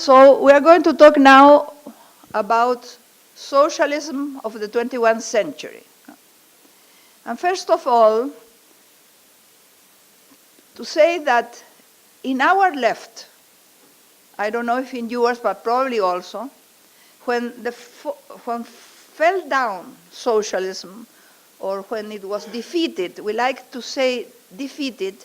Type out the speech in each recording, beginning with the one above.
So we are going to talk now about socialism of the 21st century. And first of all, to say that in our left, I don't know if in yours, but probably also, when fell down socialism, or when it was defeated, we like to say defeated,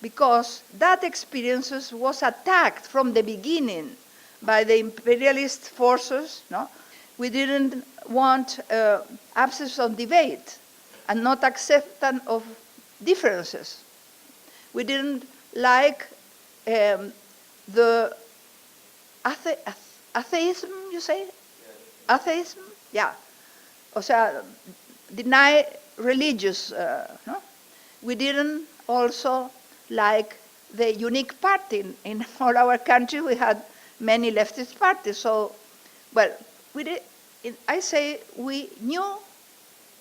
because that experience was attacked from the beginning by the imperialist forces. No? We didn't want absence of debate and not acceptance of differences. We didn't like the atheism, you say? Yeah. Atheism? Yeah. O sea, deny religious, no? We didn't also like the unique party. In all our country, we had many leftist parties. So, well, I say we knew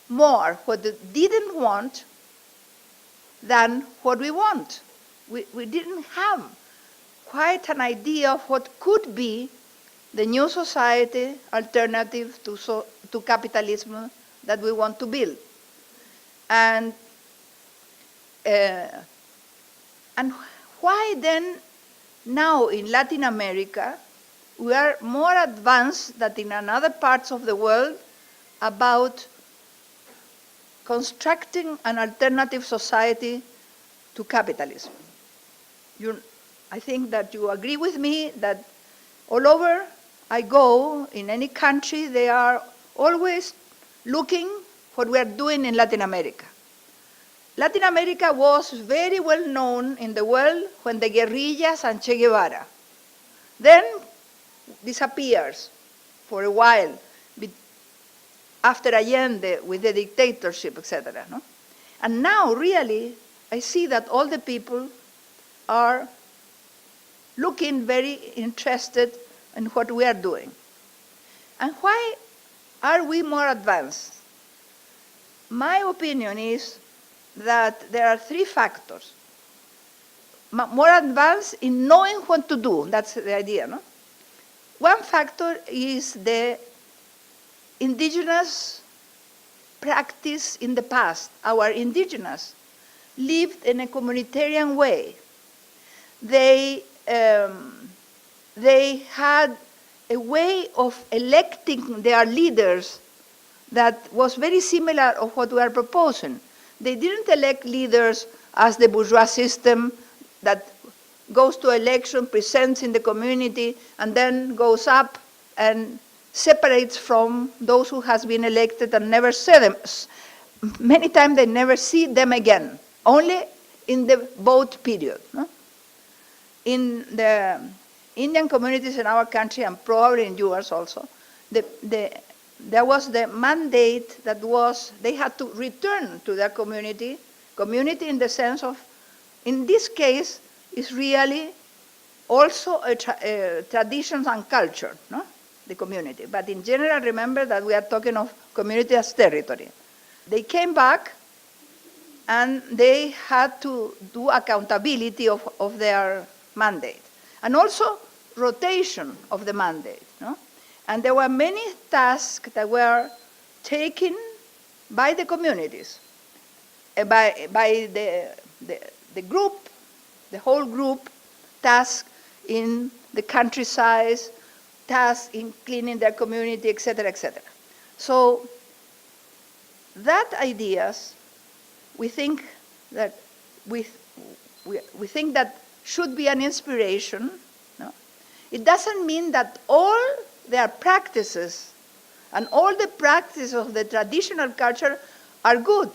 more what we didn't want than what we want. We didn't have quite an idea of what could be the new society alternative to capitalism that we want to build. And why then now in Latin America we are more advanced than in other parts of the world about constructing an alternative society to capitalism? I think that you agree with me that all over I go, in any country, they are always looking what we are doing in Latin America. Latin America was very well known in the world when the guerrillas and Che Guevara. Then disappears for a while after Allende with the dictatorship, etc. No? And now really I see that all the people are looking very interested in what we are doing. And why are we more advanced? My opinion is that there are three factors. More advanced in knowing what to do, that's the idea, no? One factor is the indigenous practice in the past. Our indigenous lived in a communitarian way. They had a way of electing their leaders that was very similar to what we are proposing. They didn't elect leaders as the bourgeois system that goes to election, presents in the community, and then goes up and separates from those who has been elected and never see them. Many times they never see them again, only in the vote period. No? In the Indian communities in our country, and probably in yours also, there was the mandate that was they had to return to their community in the sense of, in this case, is really also a traditions and culture, no? The community. But in general, remember that we are talking of community as territory. They came back and they had to do accountability of their mandate. And also rotation of the mandate. No? And there were many tasks that were taken by the communities, by the group, the whole group, tasks in the countryside, tasks in cleaning their community, etc., etc. So that ideas, we think that we think that should be an inspiration. No? It doesn't mean that all their practices and all the practices of the traditional culture are good.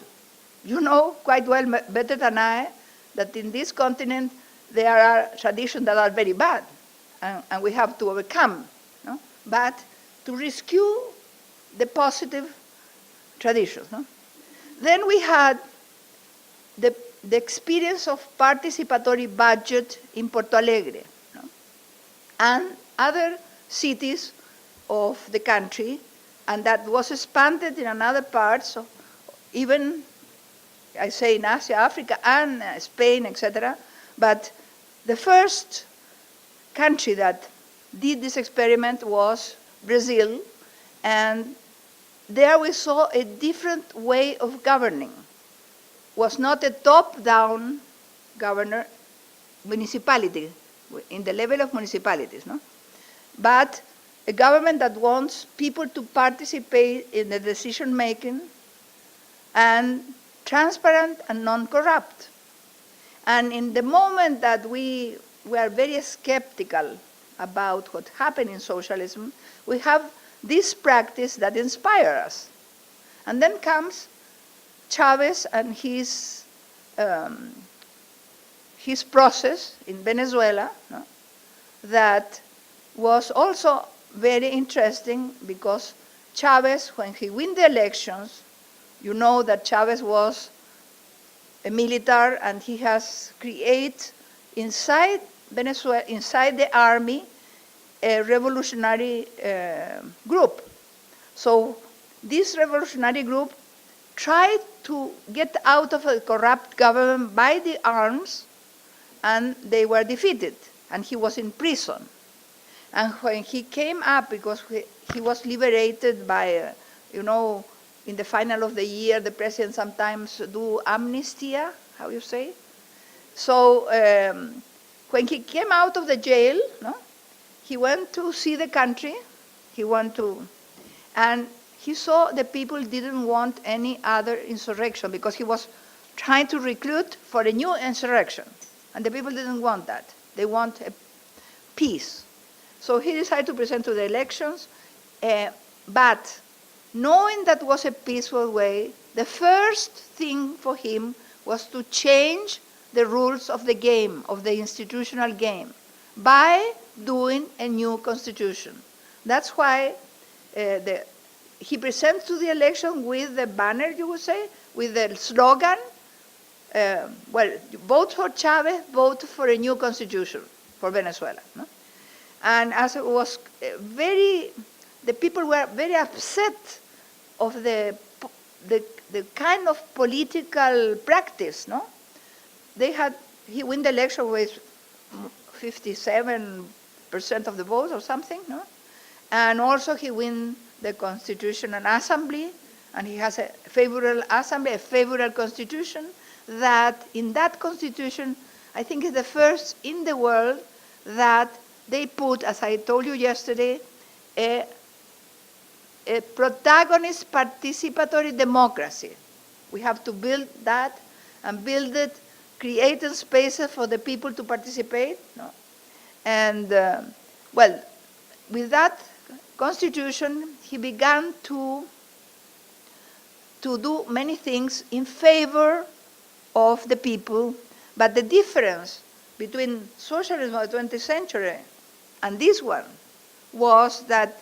You know quite well, better than I, that in this continent there are traditions that are very bad, and we have to overcome. No? But to rescue the positive traditions. No? Then we had the experience of participatory budget in Porto Alegre, no? And other cities of the country, and that was expanded in another parts of, even, I say in Asia, Africa, and Spain, etc. But the first country that did this experiment was Brazil, and there we saw a different way of governing. Was not a top-down governor municipality, in the level of municipalities, no? But a government that wants people to participate in the decision-making and transparent and non-corrupt. And in the moment that we were very skeptical about what happened in socialism, we have this practice that inspires us. And then comes Chavez and his process in Venezuela, no? That was also very interesting because Chavez, when he won the elections, you know that Chavez was a military and he has created inside Venezuela, inside the army, a revolutionary group. So this revolutionary group tried to get out of a corrupt government by the arms, and they were defeated, and he was in prison. And when he came up, because he was liberated by, you know, in the final of the year, the president sometimes do amnestia, how you say? So when he came out of the jail, no, he went to see the country, and he saw the people didn't want any other insurrection because he was trying to recruit for a new insurrection. And the people didn't want that. They want a peace. So he decided to present to the elections, but knowing that was a peaceful way, the first thing for him was to change the rules of the game, of the institutional game, by doing a new constitution. That's why he presents to the election with the banner, you would say, with the slogan, vote for Chavez, vote for a new constitution for Venezuela. No? And as it was the people were very upset of the kind of political practice, no? He won the election with 57% of the votes or something, no? And also he won the Constitutional Assembly, and he has a favorable assembly, a favorable constitution, that in that constitution, I think is the first in the world that they put, as I told you yesterday, a protagonist participatory democracy. We have to build that and build it, creating spaces for the people to participate. No? And with that constitution, he began to do many things in favor of the people. But the difference between socialism of the 20th century and this one was that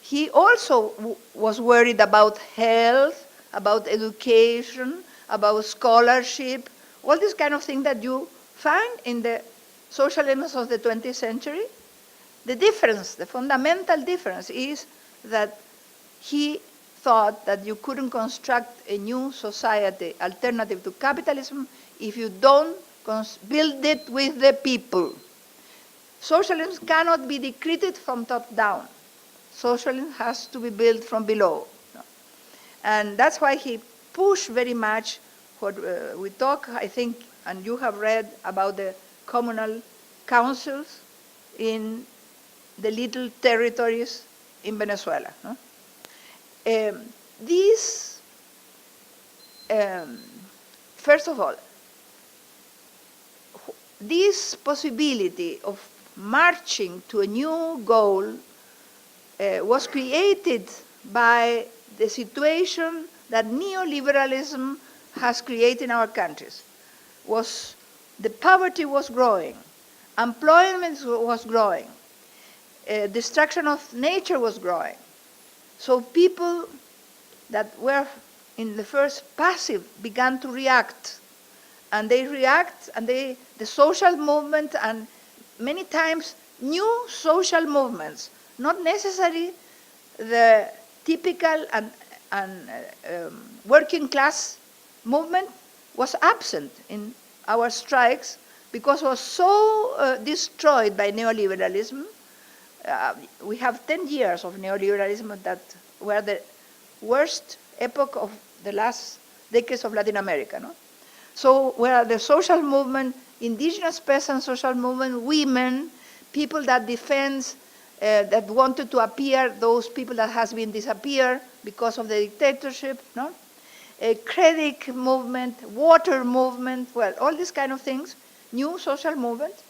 he also was worried about health, about education, about scholarship, all this kind of thing that you find in the socialism of the 20th century. The difference, the fundamental difference is that he thought that you couldn't construct a new society alternative to capitalism if you don't build it with the people. Socialism cannot be decreed from top down. Socialism has to be built from below. And that's why he pushed very much what we talk, I think, and you have read about the communal councils in the little territories in Venezuela. No? First of all, this possibility of marching to a new goal was created by the situation that neoliberalism has created in our countries. The poverty was growing, employment was growing, destruction of nature was growing. So people that were in the first passive began to react. And they react, and the social movement, and many times new social movements, not necessarily the typical and working class movement, was absent in our strikes because it was so destroyed by neoliberalism we have 10 years of neoliberalism that were the worst epoch of the last decades of Latin America. No? So where the social movement, indigenous peasant social movement, women, people that defend, that wanted to appear, those people that has been disappeared because of the dictatorship, no? A credit movement, water movement, well, all these kind of things, new social movements,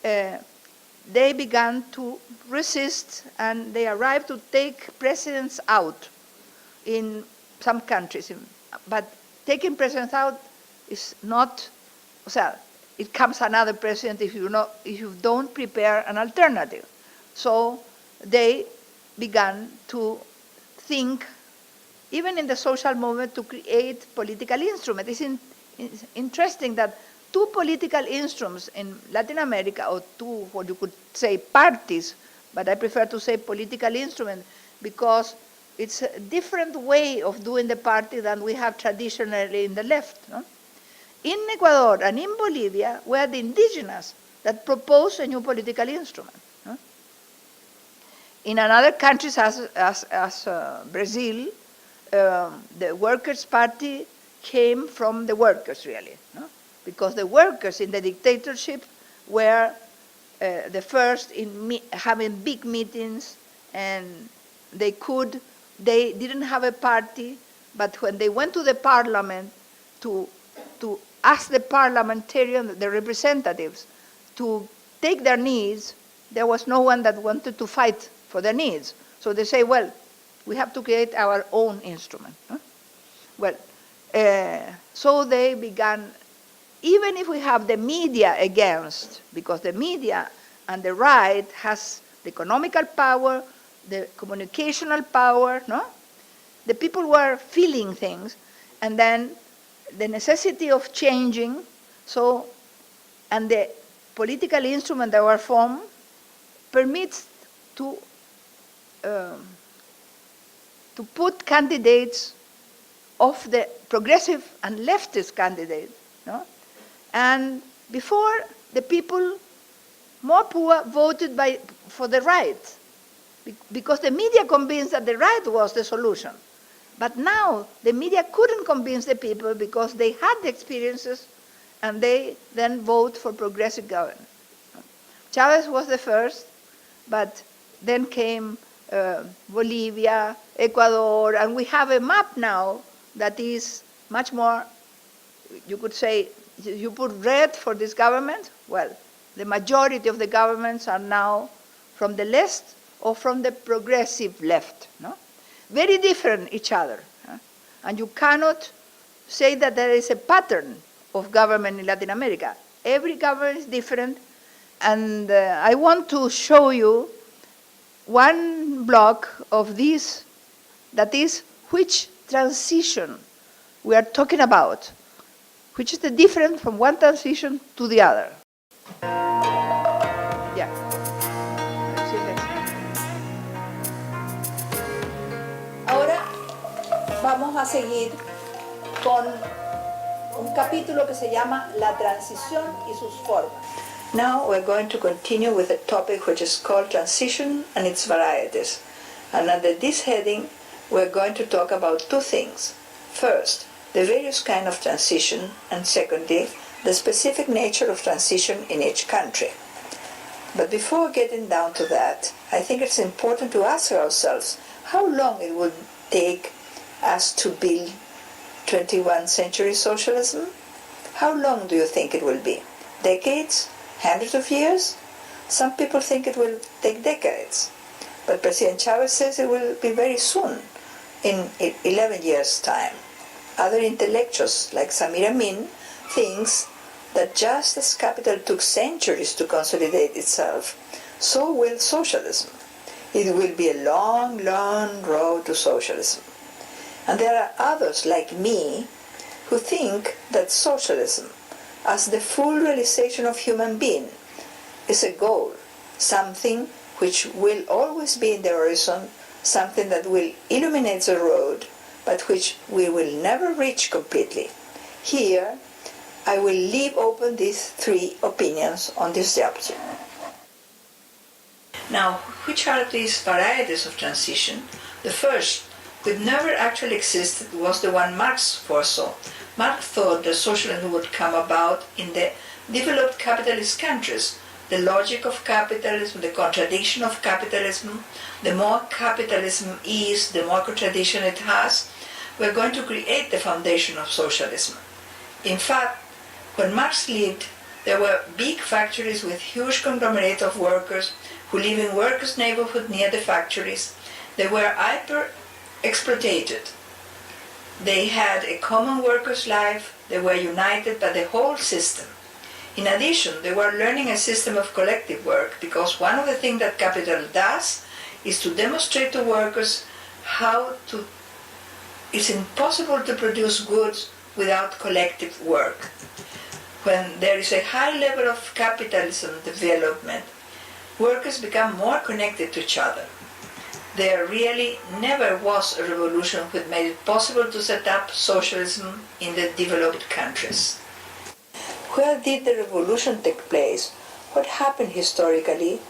they began to resist and they arrived to take presidents out in some countries. But taking presidents out is not, it comes another president if you don't prepare an alternative. So they began to think, even in the social movement, to create political instruments. It's interesting that two political instruments in Latin America, or two, what you could say, parties, but I prefer to say political instruments because it's a different way of doing the party than we have traditionally in the left. No? In Ecuador and in Bolivia were the indigenous that proposed a new political instrument. No? In other countries, as Brazil, the Workers' Party came from the workers, really, no? Because the workers in the dictatorship were the first in having big meetings, and they didn't have a party, but when they went to the parliament to ask the parliamentarians, the representatives, to take their needs, there was no one that wanted to fight for their needs. So they say, well, we have to create our own instrument. Huh? Well, so they began, even if we have the media against, because the media and the right has the economical power, the communicational power, no? The people were feeling things, and then the necessity of changing, so, and the political instrument that were formed permits to put candidates of the progressive and leftist candidate, no? And before, the people more poor voted for the right, because the media convinced that the right was the solution. But now, the media couldn't convince the people because they had the experiences and they then vote for progressive government. Chavez was the first, but then came Bolivia, Ecuador, and we have a map now that is much more, you could say, you put red for this government, well, the majority of the governments are now from the left or from the progressive left, no? Very different each other. And you cannot say that there is a pattern of government in Latin America. Every government is different, and I want to show you one block of this, that is which transition we are talking about, which is the difference from one transition to the other. Yeah. Ahora vamos a seguir con un capítulo que se llama La transición y sus formas. Now we're going to continue with a topic which is called transition and its varieties. And under this heading, we're going to talk about two things. First, the various kinds of transition, and secondly, the specific nature of transition in each country. But before getting down to that, I think it's important to ask ourselves how long it would take us to build 21st century socialism. How long do you think it will be? Decades? Hundreds of years? Some people think it will take decades. But President Chavez says it will be very soon, in 11 years' time. Other intellectuals, like Samir Amin, thinks that just as capital took centuries to consolidate itself, so will socialism. It will be a long, long road to socialism. And there are others like me who think that socialism, as the full realization of human being, is a goal, something which will always be in the horizon, something that will illuminate the road, but which we will never reach completely. Here, I will leave open these three opinions on this subject. Now, which are these varieties of transition? The first, which never actually existed, was the one Marx foresaw. Marx thought that socialism would come about in the developed capitalist countries. The logic of capitalism, the contradiction of capitalism, the more capitalism is, the more contradiction it has, we're going to create the foundation of socialism. In fact, when Marx lived, there were big factories with huge conglomerates of workers who live in workers' neighborhoods near the factories. They were hyper-exploited. They had a common workers' life. They were united by the whole system. In addition, they were learning a system of collective work, because one of the things that capital does is to demonstrate to workers it's impossible to produce goods without collective work. When there is a high level of capitalism development, workers become more connected to each other. There really never was a revolution which made it possible to set up socialism in the developed countries. Where did the revolution take place? What happened historically?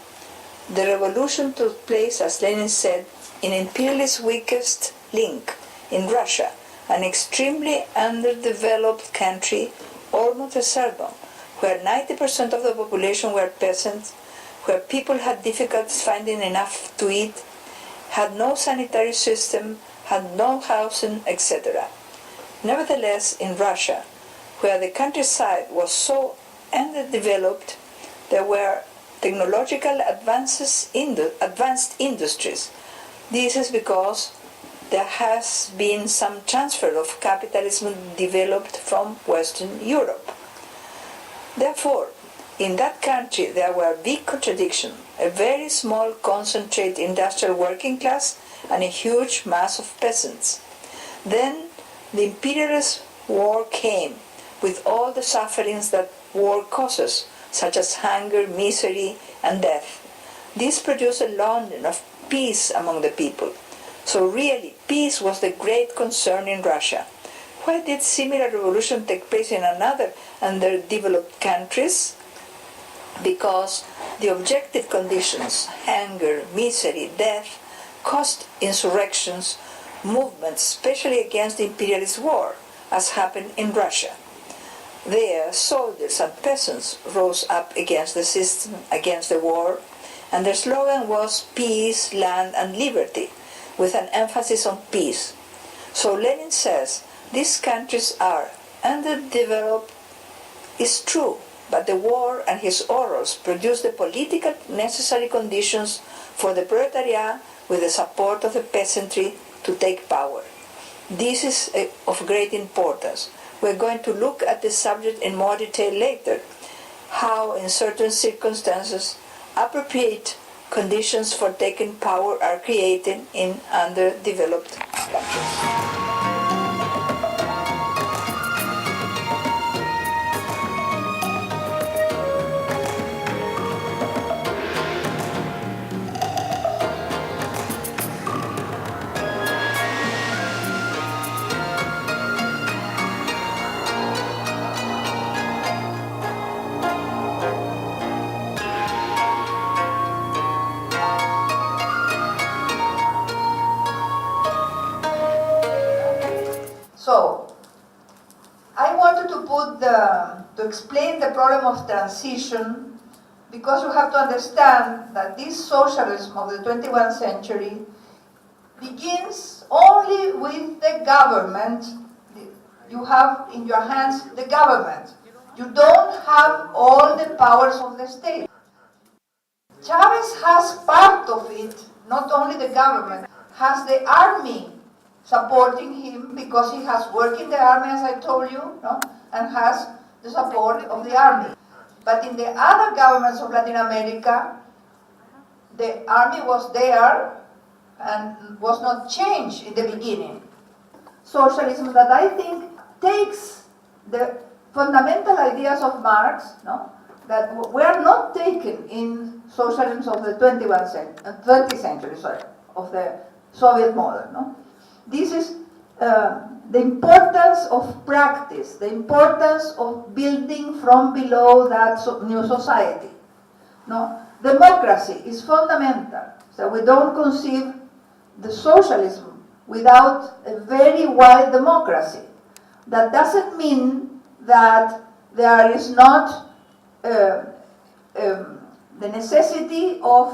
The revolution took place, as Lenin said, in imperialist weakest link, in Russia, an extremely underdeveloped country, almost a serfdom, where 90% of the population were peasants, where people had difficulties finding enough to eat, had no sanitary system, had no housing, etc. Nevertheless, in Russia, where the countryside was so underdeveloped, there were technological advanced industries. This is because there has been some transfer of capitalism developed from Western Europe. Therefore, in that country there were big contradictions, a very small concentrated industrial working class and a huge mass of peasants. Then the imperialist war came with all the sufferings that war causes, such as hunger, misery, and death. This produced a longing of peace among the people. So really, peace was the great concern in Russia. Why did similar revolution take place in another underdeveloped countries? Because the objective conditions, hunger, misery, death, caused insurrections, movements, especially against the imperialist war, as happened in Russia. There, soldiers and peasants rose up against the system, against the war, and their slogan was peace, land, and liberty, with an emphasis on peace. So Lenin says, these countries are underdeveloped, is true, but the war and his horrors produced the political necessary conditions for the proletariat, with the support of the peasantry, to take power. This is of great importance. We're going to look at the subject in more detail later, how in certain circumstances appropriate conditions for taking power are created in underdeveloped countries. So, I wanted to explain the problem of transition, because you have to understand that this socialism of the 21st century begins only with the government. You have in your hands the government. You don't have all the powers of the state. Chavez has part of it, not only the government, has the army supporting him, because he has worked in the army, as I told you, no? And has the support of the army. But in the other governments of Latin America, the army was there and was not changed in the beginning. Socialism that I think takes the fundamental ideas of Marx, no? That were not taken in socialism of the 20th century, of the Soviet model. No? This is the importance of practice, the importance of building from below that new society. No? democracy is fundamental. So we don't conceive the socialism without a very wide democracy. That doesn't mean that there is not the necessity of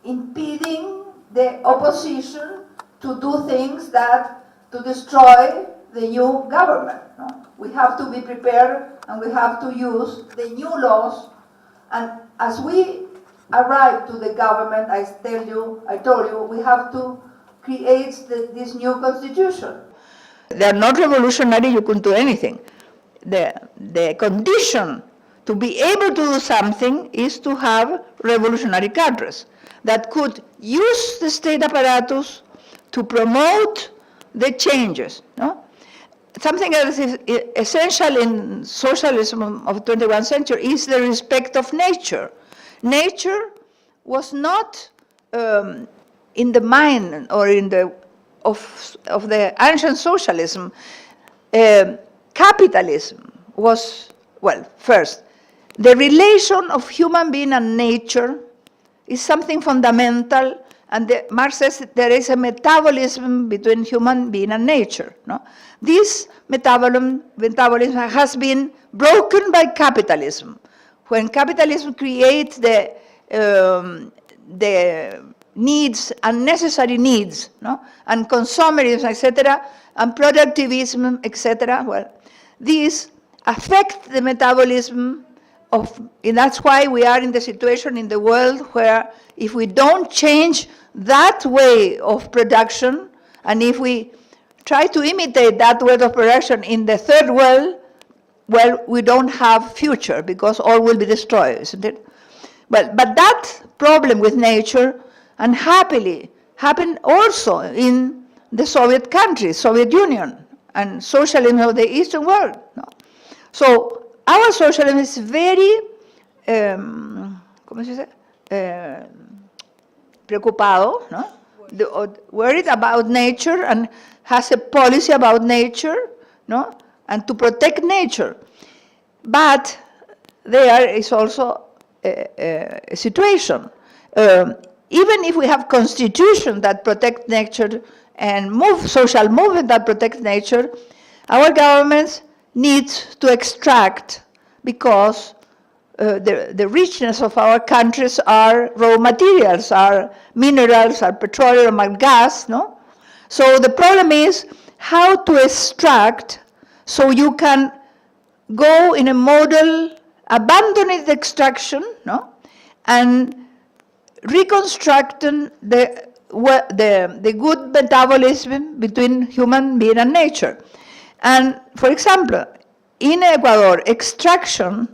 impeding the opposition to do things that to destroy the new government. No? We have to be prepared and we have to use the new laws. And as we arrive to the government, I told you, we have to create this new constitution. They are not revolutionary, you couldn't do anything. The condition to be able to do something is to have revolutionary cadres that could use the state apparatus to promote the changes. No? Something that is essential in socialism of the 21st century is the respect of nature. Nature was not in the mind or in the of the ancient socialism. Capitalism was, well, first, the relation of human being and nature is something fundamental, and Marx says there is a metabolism between human being and nature. No? This metabolism has been broken by capitalism. When capitalism creates the needs, unnecessary needs, no? And consumerism, etc., and productivism, etc., well, these affect the metabolism and that's why we are in the situation in the world where if we don't change that way of production, and if we try to imitate that way of production in the third world, well, we don't have future because all will be destroyed, isn't it? But that problem with nature, unhappily, happened also in the Soviet countries, Soviet Union, and socialism of the Eastern world. No? So our socialism is very, ¿cómo se dice? Preocupado, no? Worried about nature and has a policy about nature, no? And to protect nature. But there is also a situation. Even if we have constitution that protect nature and social movement that protect nature, our governments need to extract because the richness of our countries are raw materials, are minerals, are petroleum, are gas, no? So the problem is how to extract so you can go in a model abandoning the extraction, no? And reconstructing the good metabolism between human being and nature. And for example, in Ecuador, extraction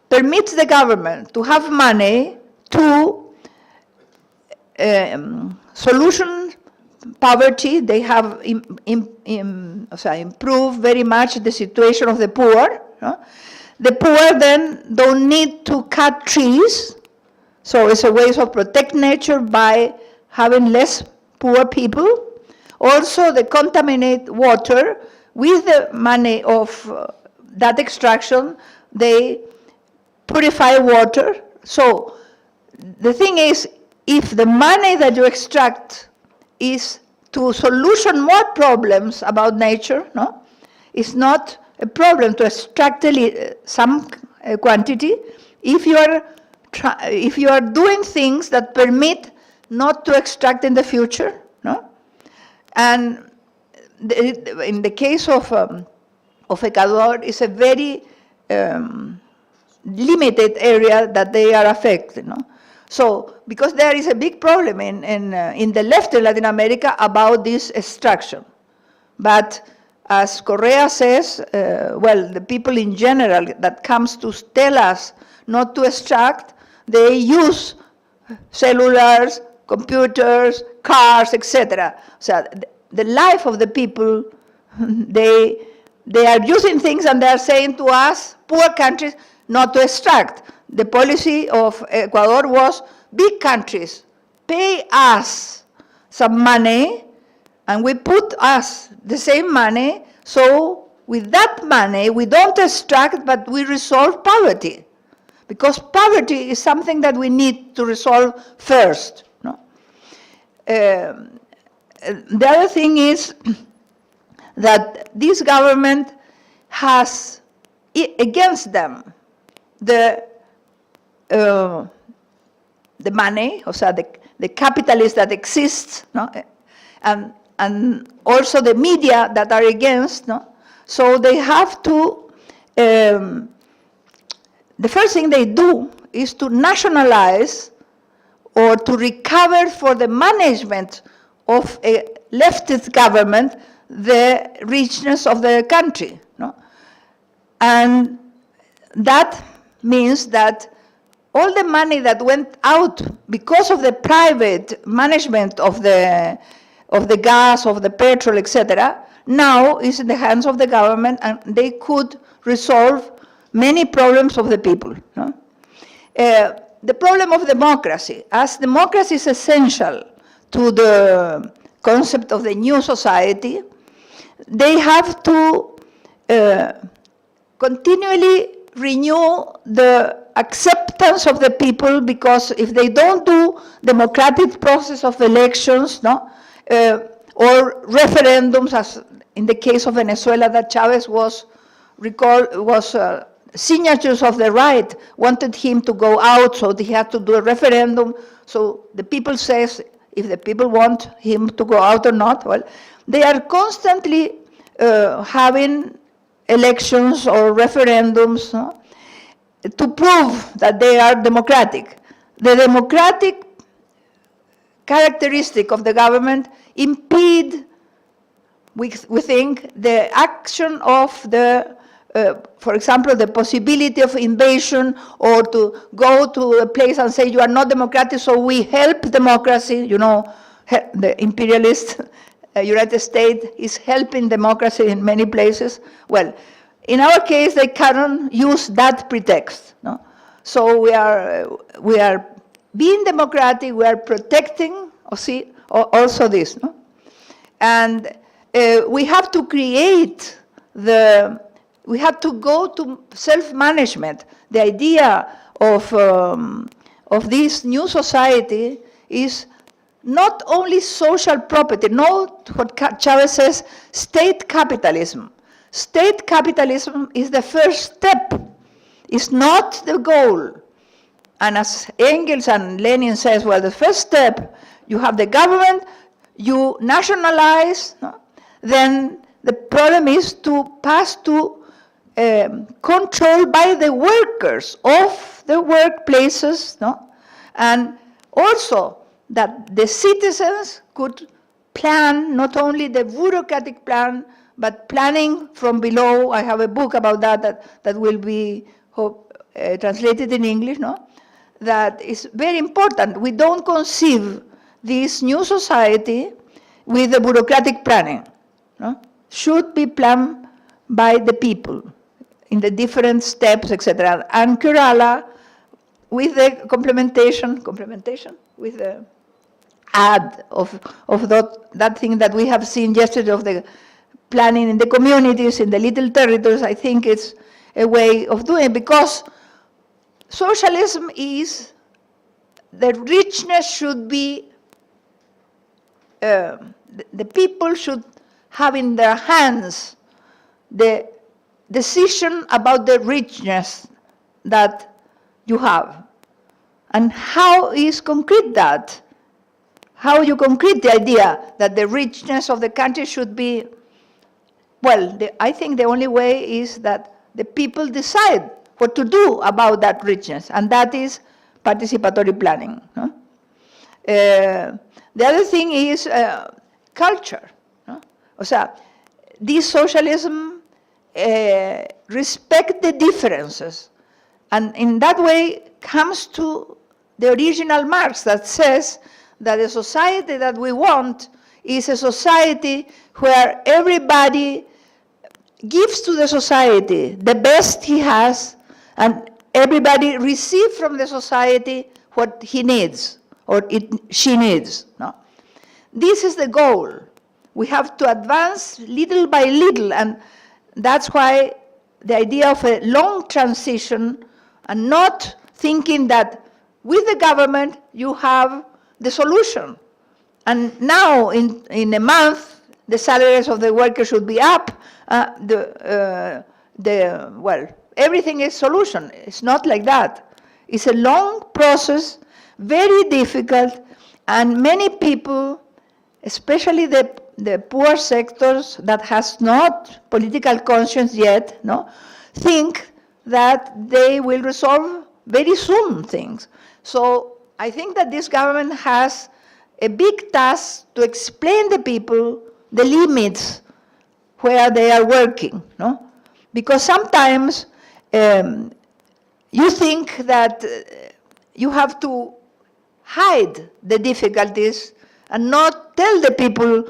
permits the government to have money to solution poverty. They have improved very much the situation of the poor. No? The poor then don't need to cut trees, so it's a way of protect nature by having less poor people. Also, they contaminate water with the money of that extraction. They purify water. So the thing is, if the money that you extract is to solution more problems about nature, no, it's not a problem to extract some quantity. If you are doing things that permit not to extract in the future, no. And in the case of Ecuador, it's a very limited area that they are affected. No? So, because there is a big problem in the left in Latin America about this extraction. But as Correa says, well, the people in general that comes to tell us not to extract, they use cellulars, computers, cars, etc. So the life of the people, they are using things and they are saying to us, poor countries, not to extract. The policy of Ecuador was big countries, pay us some money and we put us the same money so with that money, we don't extract, but we resolve poverty. Because poverty is something that we need to resolve first. No? The other thing is that this government has against them the money, o sea, the capitalists that exist, no? and also the media that are against. No? So they have to, the first thing they do is to nationalize or to recover for the management of a leftist government the richness of the country. No? And that means that all the money that went out because of the private management of the gas, of the petrol, etc., now is in the hands of the government, and they could resolve many problems of the people. No? The problem of democracy, as democracy is essential to the concept of the new society, they have to continually renew the acceptance of the people, because if they don't do democratic process of elections, no, or referendums, as in the case of Venezuela, that Chavez was signatures of the right wanted him to go out, so he had to do a referendum. So the people says if the people want him to go out or not. Well, they are constantly having elections or referendums, no, to prove that they are democratic. The democratic characteristic of the government impede, we think, the action of the, for example, the possibility of invasion, or to go to a place and say you are not democratic, so we help democracy. You know, the imperialist United States is helping democracy in many places. Well, in our case, they cannot use that pretext. No? So we are being democratic, we are protecting, also this. No? And we have to create we have to go to self-management. The idea of this new society is not only social property, not what Chavez says, state capitalism. State capitalism is the first step, it's not the goal. And as Engels and Lenin says, well, the first step, you have the government, you nationalize, no? Then the problem is to pass to control by the workers of the workplaces, no? And also that the citizens could plan not only the bureaucratic plan, but planning from below. I have a book about that will be translated in English, no? That is very important. We don't conceive this new society with the bureaucratic planning. No? Should be planned by the people in the different steps, etc. And Kerala, with the complementation with the add of that thing that we have seen yesterday of the planning in the communities, in the little territories, I think it's a way of doing it, because socialism is the richness should be, the people should have in their hands the decision about the richness that you have. And how is concrete that? How you concrete the idea that the richness of the country should be, well, I think the only way is that the people decide what to do about that richness, and that is participatory planning. No? The other thing is culture. No? O sea, this socialism respects the differences, and in that way comes to the original Marx that says that the society that we want is a society where everybody gives to the society the best he has, and everybody receives from the society what he needs or she needs. No? This is the goal. We have to advance little by little, and that's why the idea of a long transition and not thinking that with the government you have the solution. And now in a month, the salaries of the workers should be up. Well, everything is solution. It's not like that. It's a long process, very difficult, and many people, especially the poor sectors that has not political conscience yet, no, think that they will resolve very soon things. So I think that this government has a big task to explain to people the limits where they are working, no? Because sometimes you think that you have to hide the difficulties and not tell the people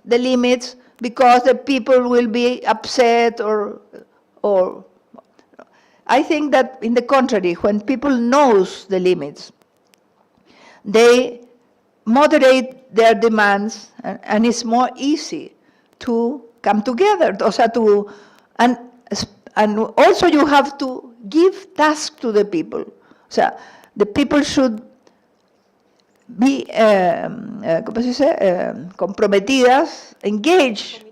the limits because the people will be upset or I think that in the contrary, when people knows the limits, they moderate their demands and it's more easy to come together. And also you have to give tasks to the people. So the people should be ¿cómo se dice? Comprometidas, engaged.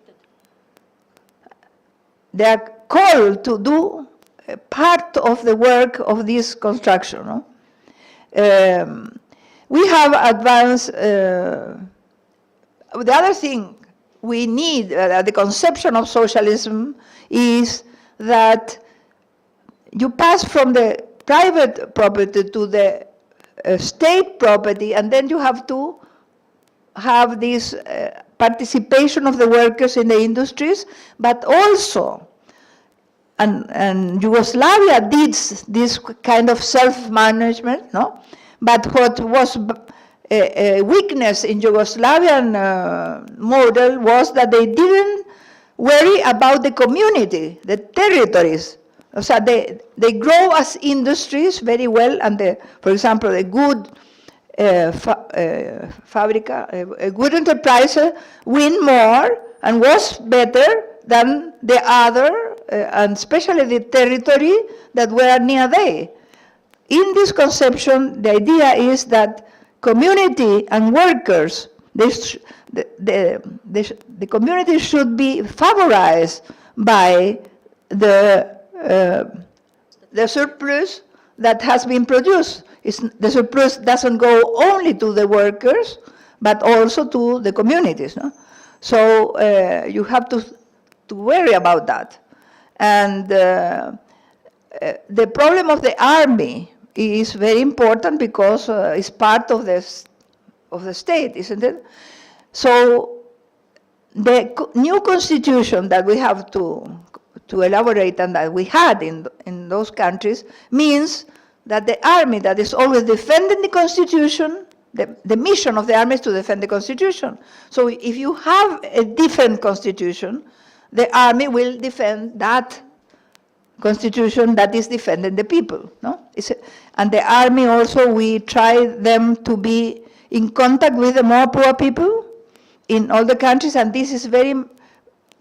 They are called to do part of the work of this construction. No? We have advanced, the other thing we need, the conception of socialism is that you pass from the private property to the state property, and then you have to have this participation of the workers in the industries, but also, and Yugoslavia did this kind of self-management, no? But what was a weakness in Yugoslavian model was that they didn't worry about the community, the territories. So they grow as industries very well, and for example, a good a good enterprise win more and was better than the other, and especially the territory that were near they. In this conception, the idea is that community and workers, the community should be favorized by the surplus that has been produced. The surplus doesn't go only to the workers, but also to the communities. No? So you have to worry about that. And the problem of the army is very important because it's part of the state, isn't it? So the new constitution that we have to elaborate and that we had in those countries means that the army that is always defending the constitution, the mission of the army is to defend the constitution. So if you have a different constitution, the army will defend that constitution that is defending the people. No? And the army also, we try them to be in contact with the more poor people in all the countries, and this is very,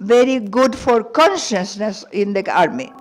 very good for consciousness in the army.